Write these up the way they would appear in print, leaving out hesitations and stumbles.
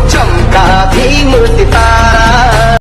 चमका भीम सितारा।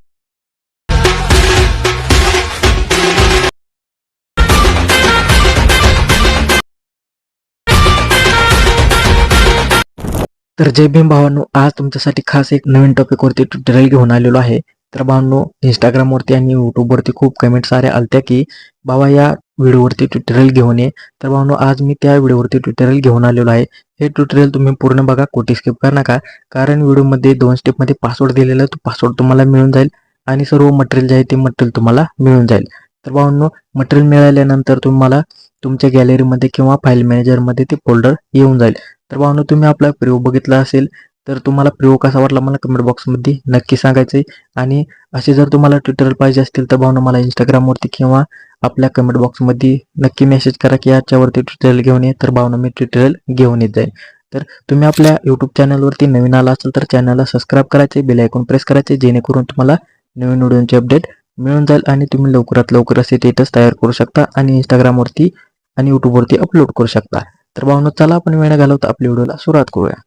तर जय भीम भावांनो, आज तुमच्यासाठी खास एक नवीन टॉपिकवरती ट्युटोरियल घेऊन आलेलो आहे. तर भावांनो, इंस्टाग्रामवरती आणि यूट्यूबवरती खूप कमेंट्स साऱ्या आलत्या की बाबा या व्हिडिओवरती ट्युटोरियल घेऊन ये. तर भावांनो, आज मी त्या व्हिडिओवरती ट्युटोरियल घेऊन आलेलो आहे. हे ट्युटोरियल तुम्ही पूर्ण बघा, कुठे स्किप करू नका, कारण व्हिडिओमध्ये 2 स्टेपमध्ये पासवर्ड दिलेला आहे. तो पासवर्ड तुम्हाला मिळून जाईल आणि सर्व मटेरियल जे आहे ते मटेरियल तुम्हाला मिळून जाईल. तर भावांनो, मटेरियल मिळाल्यानंतर तुम्हाला तुमच्या गॅलरीमध्ये किंवा फाईल मॅनेजरमध्ये ते फोल्डर येऊन जाईल. तर भावांनो, तुम्ही आपला प्रिव्ह्यू बघितला असेल तर तुम्हाला प्रिव्ह्यू कसा वाटला मला कमेंट बॉक्समध्ये नक्की सांगायचं आहे. आणि असे जर तुम्हाला ट्युटोरियल पाहिजे असतील तर भावांनो, मला इंस्टाग्रामवरती किंवा आपल्या कमेंट बॉक्समध्ये नक्की मेसेज करा की याच्यावरती ट्युटोरियल घेऊन ये. तर भावांनो, मी ट्युटोरियल घेऊन येत जाईल. तर तुम्ही आपल्या यूट्यूब चॅनलवरती नवीन आला असेल तर चॅनलला सबस्क्राईब करायचे, बेल आयकॉन प्रेस करायचे, जेणेकरून तुम्हाला नवीन व्हिडिओचे अपडेट मिळून जाईल आणि तुम्ही लवकरात लवकर असे स्टेटस तयार करू शकता आणि इंस्टाग्रामवरती आणि यूट्यूबवरती अपलोड करू शकता. तर भावांनो, चला आपण वेळ घालवता आपल्या व्हिडिओला सुरुवात करूया.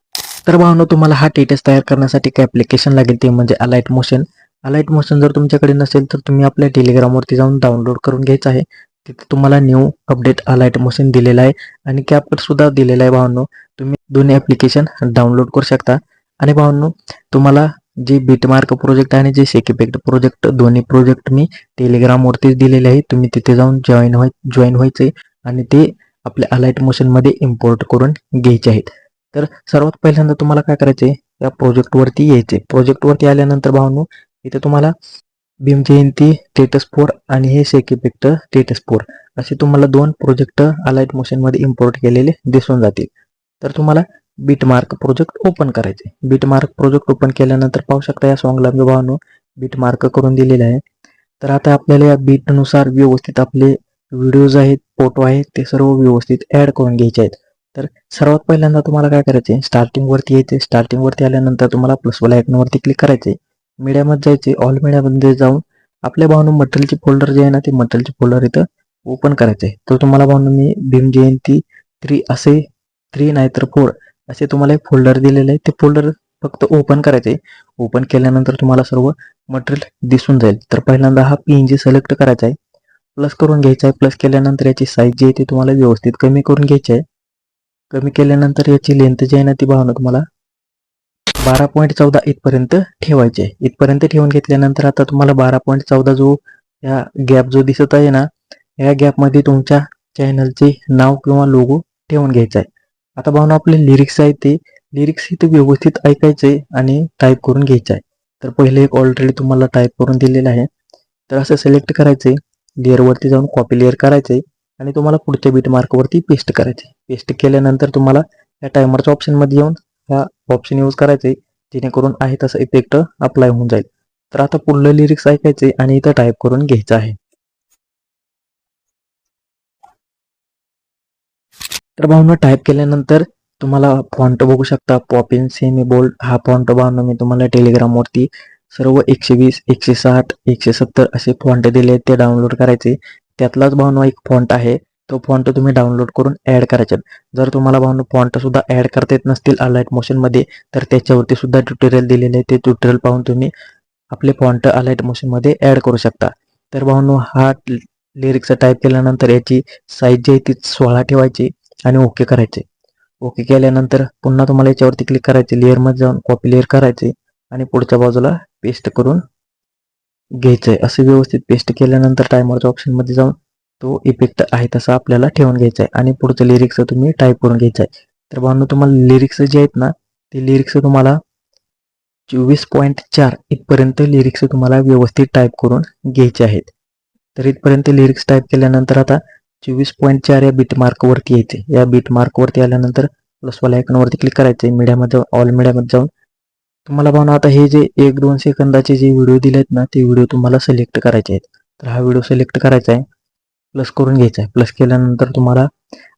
तर भावांनो, तुम्हाला हा स्टेटस तयार करण्यासाठी काय ॲप्लिकेशन लागेल ते म्हणजे अलाइट मोशन. अलाइट मोशन जर तुमच्याकडे नसेल तर तुम्ही आपल्या टेलिग्रामवरती जाऊन डाउनलोड करून घ्यायचं आहे. तिथे तुम्हाला न्यू अपडेट अलाइट मोशन दिलेला आहे आणि कॅपकट सुद्धा दिलेला आहे. भावांनो, तुम्ही दोन्ही ॲप्लिकेशन डाउनलोड करू शकता. आणि भावांनो, तुम्हाला जे बीटमार्क प्रोजेक्ट आणि जे शेकिपेक्ट प्रोजेक्ट दोन्ही प्रोजेक्ट मी टेलिग्रामवरतीच दिलेले आहे. तुम्ही तिथे जाऊन जॉईन व्हायचे आणि ते आपल्या अलाइट मोशनमध्ये इम्पोर्ट करून घ्यायचे आहेत. तर सर्वात पहिल्यांदा तुम्हाला काय करायचे, या प्रोजेक्टवरती यायचे. प्रोजेक्टवरती आल्यानंतर भावांनो, इथे तुम्हाला भीम जयंती स्टेटस 4 आणि हे शेकिपेक्ट स्टेटस 4 असे तुम्हाला 2 प्रोजेक्ट अलाइट मोशनमध्ये इम्पोर्ट केलेले दिसून जातील. तर तुम्हाला बीटमार्क प्रोजेक्ट ओपन करायचे. बीटमार्क प्रोजेक्ट ओपन केल्यानंतर पाहू शकता या सॉंगला मी भावांनो बीटमार्क करून दिलेले आहे. तर आता आपल्याला या बीटनुसार व्यवस्थित आपले व्हिडिओज आहेत, फोटो आहेत, ते सर्व व्यवस्थित ॲड करून घ्यायचे आहेत. तर सर्वात पहिल्यांदा तुम्हाला काय करायचे, स्टार्टिंगवरती यायचे. स्टार्टिंगवरती आल्यानंतर तुम्हाला प्लसवाला आयकॉनवरती क्लिक करायचे. मीडियामध्ये जायचे. ऑल मीडियामध्ये जाऊन आपल्या भावांनो मटेरियलचे फोल्डर जे आहे ना, ते मटेरियलचे फोल्डर इथं ओपन करायचे. तर तुम्हाला भावांनो मी भीम जयंती 3 असे 3 नाहीतर 4 असे तुम्हाला एक फोल्डर दिलेले आहे. ते फोल्डर फक्त ओपन करायचे. ओपन केल्यानंतर तुम्हाला सर्व मटेरियल दिसून जाईल. तर पहिल्यांदा हा PNG सिलेक्ट करायचा आहे, प्लस करून घ्यायचा आहे. प्लस केल्यानंतर याची साईज जी आहे ती तुम्हाला व्यवस्थित कमी करून घ्यायची आहे. कमी केल्यानंतर याची लेंथ जी आहे ना ती भावांनो तुम्हाला 12.14 इथपर्यंत ठेवायची आहे. इथपर्यंत ठेवून घेतल्यानंतर आता तुम्हाला 12.14 जो या गॅप जो दिसत आहे ना, या गॅपमध्ये तुमच्या चॅनलचे नाव किंवा लोगो ठेवून घ्यायचा आहे. आता भावांनो, आपले लिरिक्स आहे ते लिरिक्स इथे व्यवस्थित ऐकायचे आणि टाईप करून घ्यायचे आहे. तर पहिले एक ऑलरेडी तुम्हाला टाईप करून दिलेलं आहे. तर असं सिलेक्ट करायचे, लेअरवरती जाऊन कॉपी लेअर करायचे आणि तुम्हाला पुढच्या बीट मार्कवरती पेस्ट करायचे. पेस्ट केल्यानंतर तुम्हाला या टायमरच्या ऑप्शनमध्ये येऊन हा ऑप्शन यूज करायचे, जेणेकरून आहे तसा इफेक्ट अप्लाय होऊन जाईल. तर आता पुढलं लिरिक्स ऐकायचे आणि इथं टाईप करून घ्यायचं आहे. तर भावना टाईप केल्यानंतर तुम्हाला फॉन्ट बघू शकता, पॉपिन सेमी बोल्ड हा फॉन्ट भावना मी तुम्हाला टेलिग्रामवरती सर्व 120, 160, 170 असे फॉन्ट दिले आहेत, ते डाउनलोड करायचे. त्यातलाच भावना एक फॉन्ट आहे, तो फॉन्ट तुम्ही डाउनलोड करून ॲड करायचा. जर तुम्हाला भावना फॉन्ट सुद्धा ॲड करता येत नसतील अलाइट मोशनमध्ये तर त्याच्यावरती सुद्धा ट्युटोरियल दिलेले आहे. ते ट्युटोरियल पाहून तुम्ही आपले फॉन्ट अलाइट मोशनमध्ये ॲड करू शकता. तर भावनो, हा लिरिक्स टाईप केल्यानंतर याची साईज जी आहे ती 16 ठेवायची आणि ओके करायचे. ओके केल्यानंतर पुन्हा तुम्हाला याच्यावरती क्लिक करायचे, लेअरमध्ये जाऊन कॉपी लेअर करायचे आणि पुढच्या बाजूला पेस्ट करून घ्यायचं आहे. असं व्यवस्थित पेस्ट केल्यानंतर टायमरच्या ऑप्शनमध्ये जाऊन तो इफेक्ट आहे तसा आपल्याला ठेवून घ्यायचा आहे आणि पुढचं लिरिक्स तुम्ही टाईप करून घ्यायचं आहे. तर भावनो, तुम्हाला लिरिक्स जे आहेत ना, ते लिरिक्स तुम्हाला 24.4 इथपर्यंत लिरिक्स तुम्हाला व्यवस्थित टाईप करून घ्यायचे आहेत. तर इथपर्यंत लिरिक्स टाईप केल्यानंतर आता 24.4 या बीट मार्कवरती यायचे. या बीट मार्कवरती आल्यानंतर प्लसवाला आयकॉनवरती क्लिक करायचे. मीडियामध्ये जाऊन ऑल मीडियामध्ये जाऊन तुम्हाला भावना आता हे जे 1-2 सेकंदाचे जे व्हिडिओ दिले आहेत ना, ते व्हिडिओ तुम्हाला सिलेक्ट करायचे आहेत. तर हा व्हिडिओ सिलेक्ट करायचा आहे, प्लस करून घ्यायचा आहे. प्लस केल्यानंतर तुम्हाला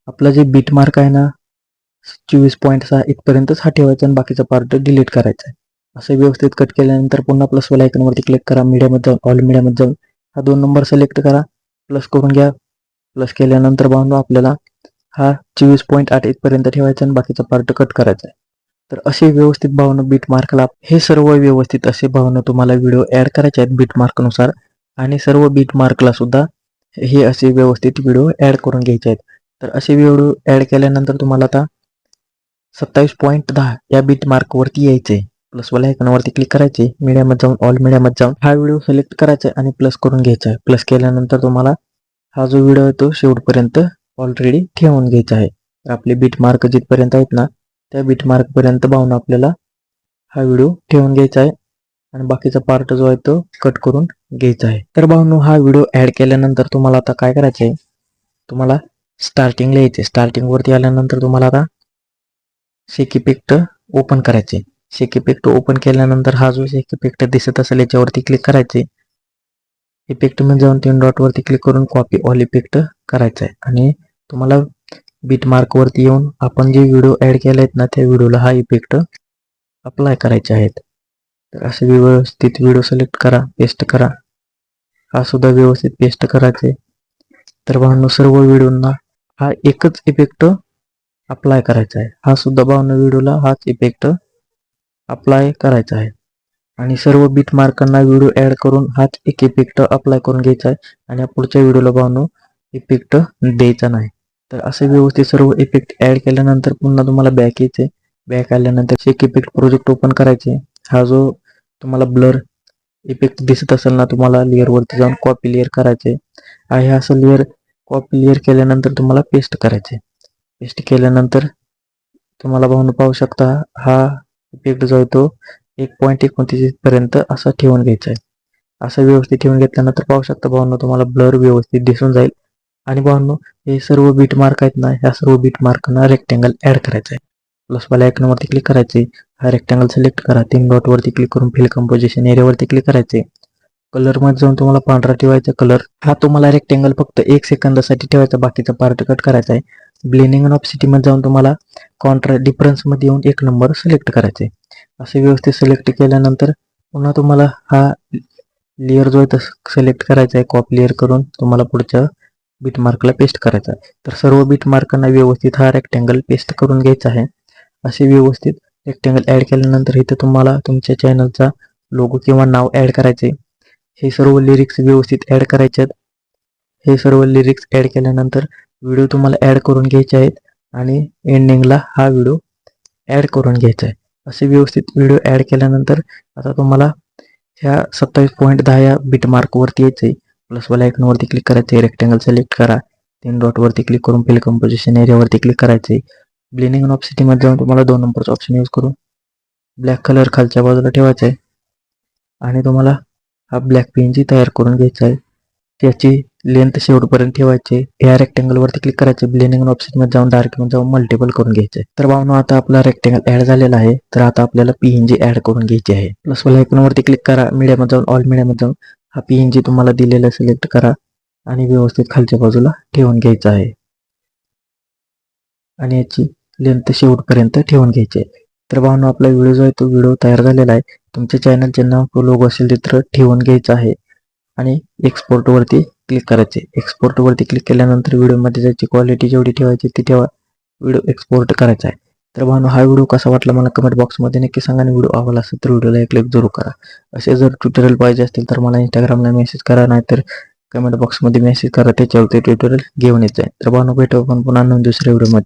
आपला जे बीट मार्क आहे ना 24.6 इथपर्यंतच हा ठेवायचा आणि बाकीचा पार्ट डिलीट करायचा आहे. असं व्यवस्थित कट केल्यानंतर पुन्हा प्लसवाला आयकॉनवरती क्लिक करा. मीडियामध्ये जाऊन ऑल मीडियामध्ये जाऊन हा 2 नंबर सिलेक्ट करा, प्लस करून घ्या. प्लस केल्यानंतर भावनो आपल्याला हा 24.8 इथपर्यंत ठेवायचा आणि बाकीचा पार्ट कट करायचा आहे. तर असे व्यवस्थित भावना बीट मार्कला हे सर्व व्यवस्थित असे भावना तुम्हाला व्हिडिओ ऍड करायचे आहेत बीट मार्कनुसार आणि सर्व बीट मार्कला सुद्धा हे असे व्यवस्थित व्हिडिओ ऍड करून घ्यायचे आहेत. तर असे व्हिडिओ ऍड केल्यानंतर तुम्हाला आता 27.10 या बीट मार्कवरती यायचे. प्लसवाल्या आयकॉनवरती क्लिक करायचे, मीडियामध्ये जाऊन ऑल मीडियामध्ये जाऊन हा व्हिडिओ सिलेक्ट करायचा आहे आणि प्लस करून घ्यायचा आहे. प्लस केल्यानंतर तुम्हाला हा जो व्हिडिओ आहे तो शेवटपर्यंत ऑलरेडी ठेवून घ्यायचा आहे. तर आपले बीट मार्क जिथपर्यंत आहेत ना त्या बीट मार्कपर्यंत पाहून आपल्याला हा व्हिडिओ ठेवून घ्यायचा आहे आणि बाकीचा पार्ट जो आहे तो कट करून घ्यायचा आहे. तर भावनो हा व्हिडिओ ऍड केल्यानंतर तुम्हाला आता काय करायचं आहे, तुम्हाला स्टार्टिंगला यायचे. स्टार्टिंगवरती आल्यानंतर तुम्हाला आता शेक इफेक्ट ओपन करायचे. शेक इफेक्ट ओपन केल्यानंतर हा जो शेक इफेक्ट दिसत असेल याच्यावरती क्लिक करायचे. इफेक्ट मध्ये जाऊन 3 डॉट वरती क्लिक करून कॉपी ऑल इफेक्ट करायचा आहे आणि तुम्हाला बीट मार्क वरती येऊन आपण जे व्हिडिओ ऍड केले आहेत ना त्या व्हिडिओला हा इफेक्ट अप्लाय करायचे आहेत. तर असे व्यवस्थित व्हिडिओ सिलेक्ट करा, पेस्ट करा. हा सुद्धा व्यवस्थित पेस्ट करायचे. तर भावनो सर्व व्हिडिओंना हा एकच इफेक्ट अप्लाय करायचा आहे. हा सुद्धा भावनो व्हिडिओला हाच इफेक्ट अप्लाय करायचा आहे आणि सर्व बीट मार्कांना व्हिडिओ ऍड करून हाच एक इफेक्ट अप्लाय करून घ्यायचा आहे आणि पुढच्या व्हिडिओला भावनो इफेक्ट द्यायचा नाही. तर असे व्यवस्थित सर्व इफेक्ट ऍड केल्यानंतर पुन्हा तुम्हाला बॅक यायचे. बॅक आल्यानंतर शेक इफेक्ट प्रोजेक्ट ओपन करायचे. हा जो तुम्हाला ब्लर इफेक्ट दिसत असेल ना तुम्हाला लेअर वरती जाऊन कॉपी लेअर करायचे आहे. असं लेअर कॉपी लेअर केल्यानंतर तुम्हाला पेस्ट करायचे. पेस्ट केल्यानंतर तुम्हाला भावनो पाहू शकता हा इफेक्ट जो आहे तो 1.29 पर्यंत असा ठेवून घ्यायचा आहे. असं व्यवस्थित ठेवून घेतल्यानंतर पाहू शकता भावनो तुम्हाला ब्लर व्यवस्थित दिसून जाईल. आणि भावनो हे सर्व बीट मार्क आहेत ना ह्या सर्व बीट मार्कना रेक्टँगल ऍड करायचा आहे. प्लसवाल्या आयकॉनवरती क्लिक करायचे. हा रेक्टँगल सिलेक्ट करा. 3 डॉट वरती क्लिक करून फिल कंपोजिशन एरियावरती क्लिक करायचे. कलर मध्ये जाऊन तुम्हाला पांढरा ठेवायचा. कलर हा तुम्हाला रेक्टँगल फक्त 1 सेकंदासाठी ठेवायचा, बाकीचा पार्ट कट करायचा आहे. ब्लेंडिंग अँड ऑप्सिटी मध्ये जाऊन तुम्हाला कॉन्ट्रास्ट डिफरन्स मध्ये येऊन 1 नंबर सिलेक्ट करायचे. असे व्यवस्थित सिलेक्ट केल्यानंतर पुन्हा तुम्हाला हा लेअर जो आहे तो सिलेक्ट करायचा आहे. कॉपी लेअर करून तुम्हाला पुढच्या बीट मार्कला पेस्ट करायचा आहे. तर सर्व बीट मार्कांना व्यवस्थित हा रेक्टँगल पेस्ट करून घ्यायचा आहे. असे व्यवस्थित रेक्टँगल ऍड केल्यानंतर इथे तुम्हाला तुमच्या चॅनलचा लोगो किंवा नाव ऍड करायचे. हे सर्व लिरिक्स व्यवस्थित ऍड करायचे आहेत. हे सर्व लिरिक्स ऍड केल्यानंतर व्हिडिओ तुम्हाला ऍड करून घ्यायचे आहेत आणि एंडिंगला हा व्हिडिओ ऍड करून घ्यायचा आहे. असे व्यवस्थित व्हिडिओ ऍड केल्यानंतर आता तुम्हाला ह्या 27.10 या बीट मार्क वरती यायचे. प्लसवाल्या आयकॉनवरती क्लिक करायचे. रेक्टँगल सिलेक्ट करा. 3 डॉट वरती क्लिक करून फिल कंपोजिशन एरियावरती क्लिक करायचे. ब्लेंडिंग अँड ऑप्सिटी मध्ये जाऊन तुम्हाला 2 नंबरचा ऑप्शन यूज करून ब्लॅक कलर खालच्या बाजूला ठेवायचा आहे आणि तुम्हाला हा ब्लॅक पीएनजी तयार करून घ्यायचा आहे. त्याची लेंथ शेवटपर्यंत ठेवायची. या रेक्टँगल वरती क्लिक करायचे. ब्लेंडिंग अँड ऑप्सिटी मध्ये जाऊन डार्क मध्ये जाऊन मल्टिपल करून घ्यायचे. तर भावनो आता आपला रेक्टँगल ऍड झालेला आहे. तर आता आपल्याला पीएनजी ऍड करून घ्यायची आहे. प्लसवाल्या आयकॉनवरती क्लिक करा. मीडियामध्ये जाऊन ऑल मीडियामध्ये जाऊन हा पीएनजी तुम्हाला दिलेला सिलेक्ट करा आणि व्यवस्थित खालच्या बाजूला ठेवून घ्यायचा आहे आणि याची लेंथ शेवटपर्यंत ठेवून घ्यायची आहे. तर भावनो आपला व्हिडिओ जो आहे तो व्हिडिओ तयार झालेला आहे. तुमच्या चॅनलचे नाव लोगो असेल तिथं ठेवून घ्यायचं आहे आणि एक्सपोर्ट वरती क्लिक करायचे. एक्सपोर्ट वरती क्लिक केल्यानंतर व्हिडिओमध्ये ज्याची क्वालिटी जेवढी ठेवायची ती ठेवा. व्हिडिओ एक्सपोर्ट करायचा आहे. तर भावनो हा व्हिडिओ कसा वाटला मला कमेंट बॉक्समध्ये नक्की सांगा आणि व्हिडिओ आवडला असेल तर व्हिडिओला एक लाईक जरूर करा. असे जर ट्युटोरियल पाहिजे असतील तर मला इंस्टाग्रामला मेसेज करा, नाहीतर कमेंट बॉक्समध्ये मेसेज करा. त्याच्यावरती ट्युटोरियल घेऊन येत आहे. तर भावनो भेटू आपण पुन्हा दुसऱ्या व्हिडिओमध्ये.